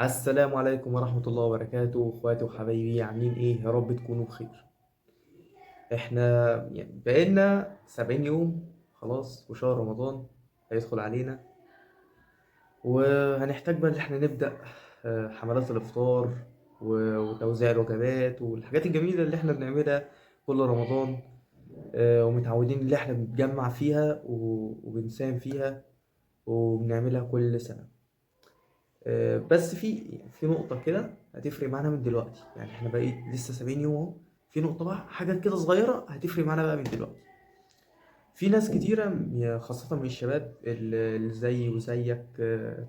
السلام عليكم ورحمة الله وبركاته، اخواتي وحبايبي، عاملين ايه؟ يا رب تكونوا بخير. احنا يعني بقالنا 70 يوم خلاص وشهر رمضان هيدخل علينا، وهنحتاج بقى ان احنا نبدأ حملات الافطار وتوزيع الوجبات والحاجات الجميلة اللي احنا بنعملها كل رمضان. ومتعودين ان احنا بنتجمع فيها وبنساهم فيها وبنعملها كل سنة. بس في نقطة كده هتفرق معانا من دلوقتي، يعني احنا بقيت لسه 70 يوم اهو. في نقطة بقى، حاجة كده صغيرة هتفرق معانا بقى من دلوقتي. في ناس كتيرة خاصة من الشباب اللي زي وزيك،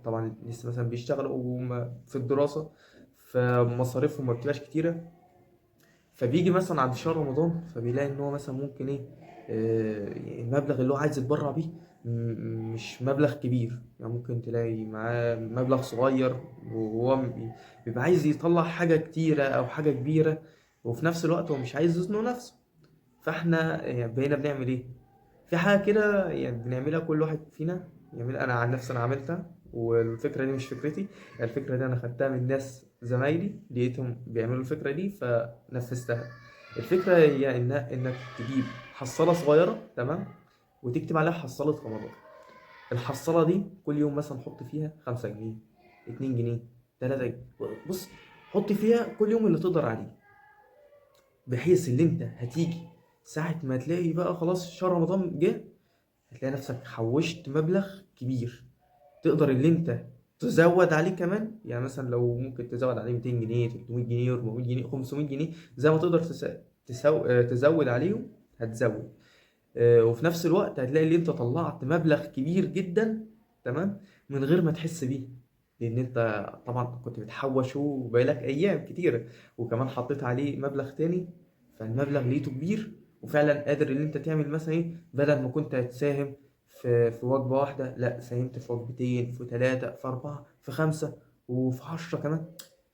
طبعا لسه مثلا بيشتغلوا في الدراسة، فمصاريفهم ما بتبقاش كتيرة. فبيجي مثلا عند شهر رمضان فبيلاقي ان هو مثلا ممكن ايه، المبلغ اللي هو عايز يتبرع بيه مش مبلغ كبير. يعني ممكن تلاقي معاه مبلغ صغير وهو بيبقى عايز يطلع حاجة كتيرة او حاجة كبيرة، وفي نفس الوقت هو مش عايز يزنق نفسه. فاحنا يعني بقينا بنعمل ايه؟ في حاجة كده يعني بنعملها كل واحد فينا يعملها. انا عن نفسي انا عملتها، والفكرة دي مش فكرتي، يعني الفكرة دي انا خدتها من ناس زمايلي لقيتهم بيعملوا الفكرة دي فنفذتها. الفكرة هي انك تجيب حصالة صغيرة، تمام، وتكتب عليها حصالة رمضان. الحصالة دي كل يوم مثلا حط فيها 5 جنيه، 2 جنيه، 3 جنيه. بص، حط فيها كل يوم اللي تقدر عليه، بحيث ان انت هتيجي ساعة ما تلاقي بقى خلاص شهر رمضان جه، هتلاقي نفسك حوشت مبلغ كبير تقدر اللي انت تزود عليه كمان. يعني مثلا لو ممكن تزود عليه 200 جنيه، 300 جنيه، 400 جنيه، 500 جنيه، زي ما تقدر تزود عليهم هتزود. وفي نفس الوقت هتلاقي اللي انت طلعت مبلغ كبير جدا، تمام، من غير ما تحس بيه، لان انت طبعا كنت بتحوشه بقالك ايام كتيره، وكمان حطيت عليه مبلغ تاني، فالمبلغ لقيته كبير. وفعلا قادر ان انت تعمل مثلا ايه، بدل ما كنت هتساهم في وجبه واحده، لا ساهمت في وجبتين، في ثلاثه، في اربعه، في خمسه، وفي 10 كمان.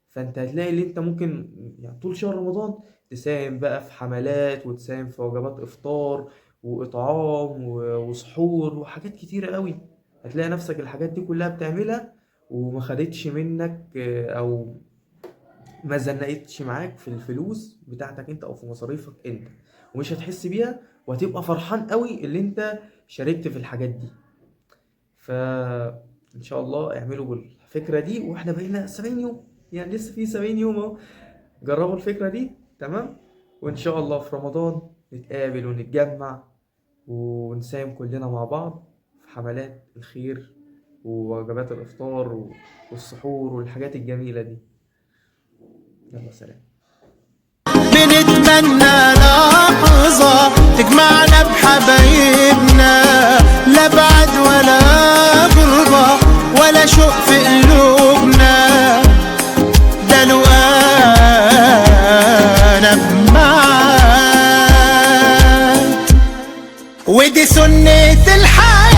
فانت هتلاقي اللي انت ممكن يعني طول شهر رمضان تساهم بقى في حملات، وتساهم في وجبات افطار واطعام وسحور وحاجات كتيره قوي. هتلاقي نفسك الحاجات دي كلها بتعملها وما خدتش منك، او ما زنقتش معاك في الفلوس بتاعتك انت او في مصاريفك انت، ومش هتحس بيها، وهتبقى فرحان قوي اللي انت شاركت في الحاجات دي. فان شاء الله اعملوا بالفكره دي، واحنا بقينا 70 يوم، يعني لسه في 70 يوم اهو. جربوا الفكره دي، تمام، وان شاء الله في رمضان نتقابل ونتجمع ونساهم كلنا مع بعض في حملات الخير ووجبات الإفطار والسحور والحاجات الجميلة دي. يلا سلام. بنتمنى لحظة تجمعنا بحبايبنا، لا بعد ولا غربة ولا شوق في قلوبنا. ده لو أنا بمعاك، ودي سنة الحياة.